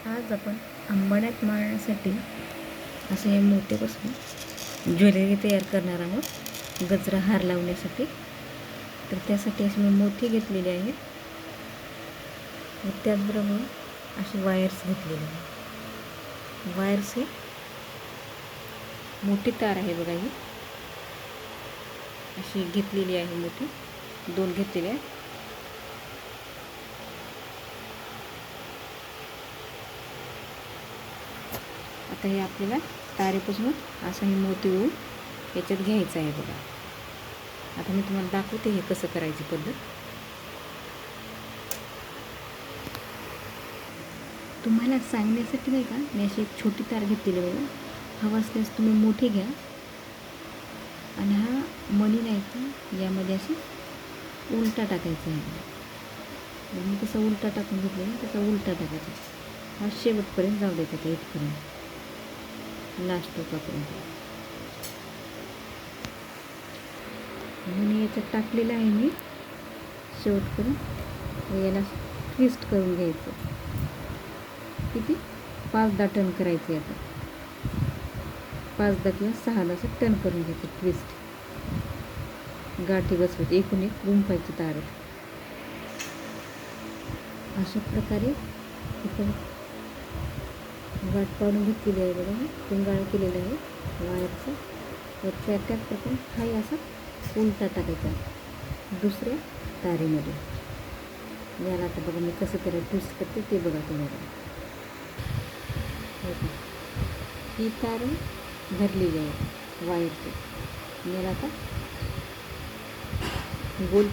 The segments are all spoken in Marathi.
आज आपण अंबाड्यात माळण्यासाठी असे मोठेपासून ज्वेलरी तयार करणार आहोत, गजरा हार लावण्यासाठी. तर त्यासाठी असे मी मोती घेतलेले आहेत व त्याचबरोबर असे वायर्स घेतलेले आहेत. वायर्स हे मोठी तार आहे बघा, ही अशी घेतलेली आहे, मोठी 2 घेतलेली आहे. आता हे आपल्याला तारेपासून असं हे मोती ओळून याच्यात घ्यायचं आहे बघा. आता मी तुम्हाला दाखवते हे कसं करायची पद्धत. तुम्हाला सांगण्यासाठी नाही का, मी अशी एक छोटी तार घेतलेली बघा. हवा असल्यास तुम्ही मोठी घ्या आणि हा मणी नाही का यामध्ये अशी उलटा टाकायचा आहे. मी कसा उलटा टाकून घेतला ना तसा उलटा टाकायचा. हा शेवटपर्यंत जाऊ द्यायचा त्या इथपर्यंत, लास्ट टोकापर्यंत. मणी याच्यात टाकलेला आहे मी शेवटपर्यंत. याला ट्विस्ट करून घ्यायचं. किती 5-10 टर्न करायचे. आता 5-10 किंवा 6-10 असं टर्न करून घ्यायचं. ट्विस्ट गाठी बसवायची, एकूण एक गुंफायची तार. अशा प्रकारे इथं गाठ पाडून घेतलेली आहे बघा. पिंगाळ केलेलं आहे वायरचं. व त्याच प्रकारे हाही असा उलटा टाकायचा दुसऱ्या तारेमध्ये. याला आता बघा मी कसं त्याला ट्विस्ट करते ते बघा तुम्हाला. ही तार धरलेली आहे वायरची. याला आता गोल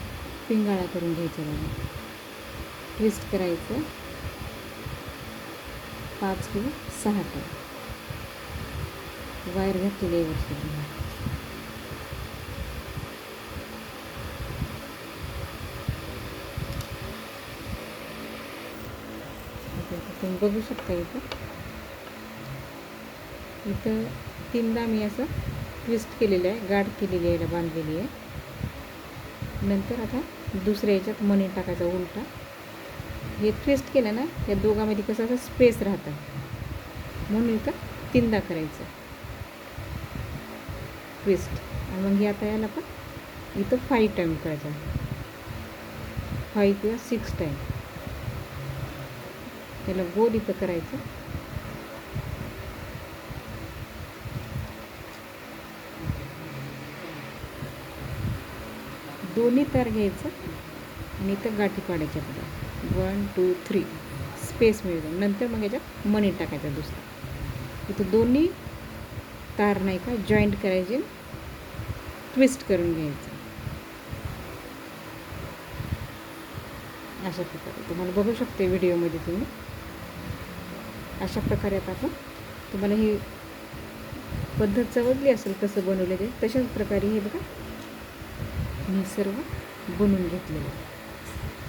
पिंगाळा करून घ्यायचा बघा. ट्विस्ट करायचं 5 किंवा 6 टर्न. वायर घातलेली आहे वरती. तुम्ही बघू शकता इथं 3दा मी असं ट्विस्ट केलेलं आहे, गाठ केलेली आहे, याला बांधलेली आहे. नंतर आता दुसऱ्या याच्यात मणी टाकायचा उलटा. हे ट्विस्ट केलं ना, या दोघांमध्ये कसं असं स्पेस राहतं, म्हणून इथं 3दा करायचं ट्विस्ट. आणि मग आता याला पण इथं 5 टाईम करायचा, 5 किंवा 6 टाईम. त्याला गोल इथं करायचं. दोन्ही तार घ्यायचं आणि इथं गाठी पाडायच्या बघा. 1 2 3 स्पेस मिळतं. नंतर मग याच्यात मणी टाकायचा दुसरा. इथं दोन्ही तार नाही का जॉईंट करायचे, ट्विस्ट करून घ्यायचं. अशा प्रकारे तुम्हाला बघू शकते व्हिडिओमध्ये तुम्ही. अशा प्रकारे आता आपण तुम्हाला ही पद्धत समजली असेल कसं बनवलं ते. तशाच प्रकारे हे बघा मी सर्व बनवून घेतलेलं आहे.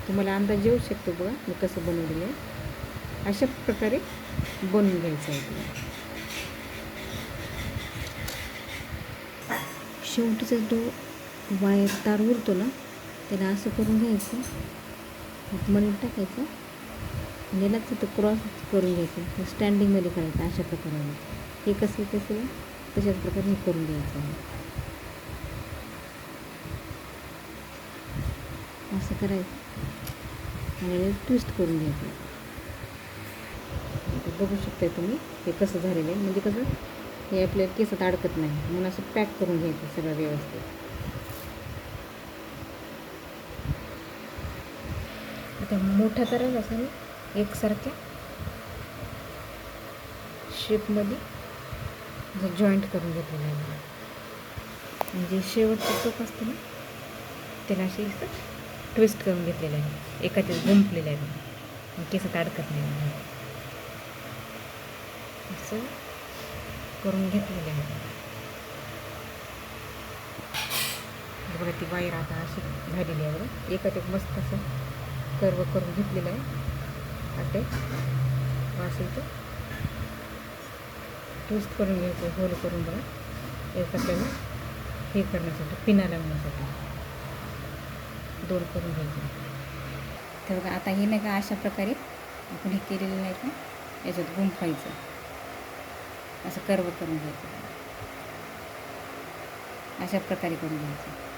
तुम्हाला अंदाज येऊ शकतो बघा मी कसं बनवलेलं आहे. अशा प्रकारे बनवून घ्यायचं आहे तुम्हाला. शेवटीचा जो वायर तार उरतो ना, त्याला असं करून घ्यायचं, मणी टाकायचं आणि याला तिथं क्रॉस करून घ्यायचं. स्टँडिंगमध्ये करायचं अशा प्रकारे. हे कसं तशाच प्रकारे हे करून घ्यायचं आहे. असं करायचं आणि ट्विस्ट करून घ्यायचं. आता बघू शकता तुम्ही हे कसं झालेलं आहे. म्हणजे कसं हे आपल्या केसात अडकत नाही, म्हणून असं पॅक करून घ्यायचं सगळं व्यवस्थित. आता मोठ्या तारा असं एकसारख्या शेपमध्ये जॉईंट करून घेतलेलं आहे. म्हणजे शेवटचं टोक असतं ना, त्याला असे ट्विस्ट करून घेतलेलं आहे, एकाच्यात गुंफलेलं आहे, केसात अडकत नाही. असं करून घेतलेलं आहे बघा. ती वायर आता अशी झालेली आहे बघा. एकाच्यात मस्त असं कर्व करून घेतलेलं आहे. अटॅच असेल तर ट्विस्ट करून घ्यायचं, होल करून बघा. एक आपल्याला हे करण्यासाठी पिना लावण्यासाठी 2 करून घ्यायचे. तर बघा आता हे नाही का अशा प्रकारे आपण हे केलेलं नाही का, याच्यात गुंफायचं, असं कर्व करून घ्यायचं, अशा प्रकारे करून घ्यायचं.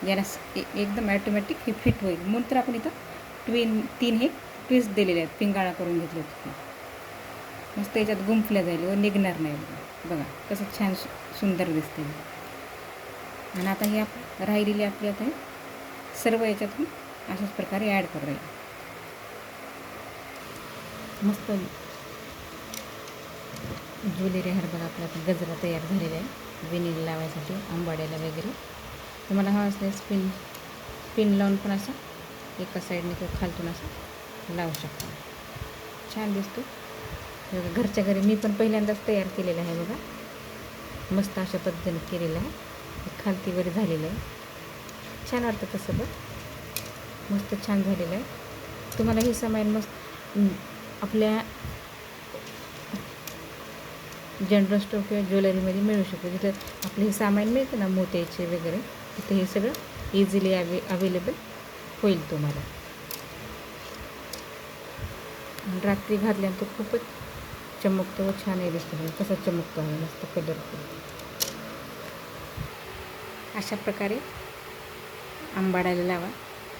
याला एकदम ॲटोमॅटिक हे फिट होईल. म्हणून तर आपण इथं 3 हे ट्विस्ट दिलेले आहेत, पिंगाळा करून घेतले होते. मस्त याच्यात गुंफल्या जाईल व निघणार नाही. बघा कसं छान सुंदर दिसते. आणि आता हे राहिलेली आपली आता सर्व याच्यातून अशाच प्रकारे ॲड करू राहील. मस्त ज्वेलरी हार बघा आपला गजरा तयार झालेला आहे वेणीला लावायसाठी, आंबाड्याला वगैरे. तुम्हाला हा असल्यास पिन लावून पण असा एका साईडने किंवा खालतून असं लावू शकता. छान दिसतो. बघा घरच्या घरी मी पण पहिल्यांदाच तयार केलेलं आहे. बघा मस्त अशा पद्धतीने केलेलं आहे. खालती वर झालेलं आहे. छान वाटतं तसं बघ. मस्त छान झालेलं आहे. तुम्हाला हे सामान मस्त आपल्या जनरल स्टोअर किंवा ज्वेलरीमध्ये मिळू शकतं. जिथं आपलं हे सामान मिळतं ना मोत्याचे वगैरे, तिथे हे सगळं इझिली अवेलेबल होईल तुम्हाला. रात्री घातल्यानंतर खूपच चमकतो व छानही दिसतं. कसा चमकतो आहे, मस्त कलरफुल. अशा प्रकारे आंबाड्याला लावा,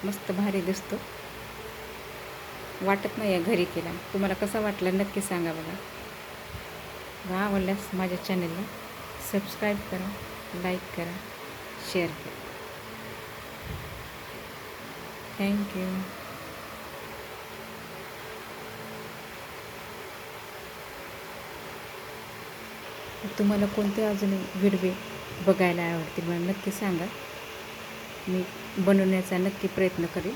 मस्त भारी दिसतो. वाटत नाही या घरी केला. तुम्हाला कसा वाटला नक्की सांगा बघा. आवडल्यास माझ्या चॅनलला सबस्क्राईब करा, लाईक करा, शेअर करा. थँक्यू. तुम्हाला कोणते अजून व्हिडिओ बघायला आवडतील मला नक्की सांगा. मी बनवण्याचा नक्की प्रयत्न करेन.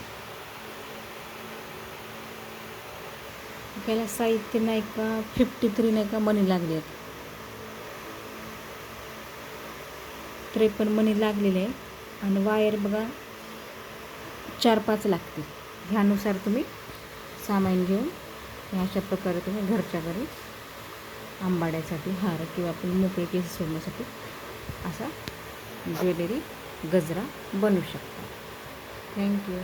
आपल्याला साहित्य नाही का 53 नाही का मणी लागले आहेत. 53 मणी लागलेले आहे. आणि वायर बघा 4-5 लागतील. ह्यानुसार तुम्ही सामान घेऊन अशा प्रकारे तुम्ही घरच्या घरी आंबाड्यासाठी हार किंवा आपण मोकळे केस सोडण्यासाठी असा ज्वेलरी गजरा बनवू शकता. थँक्यू.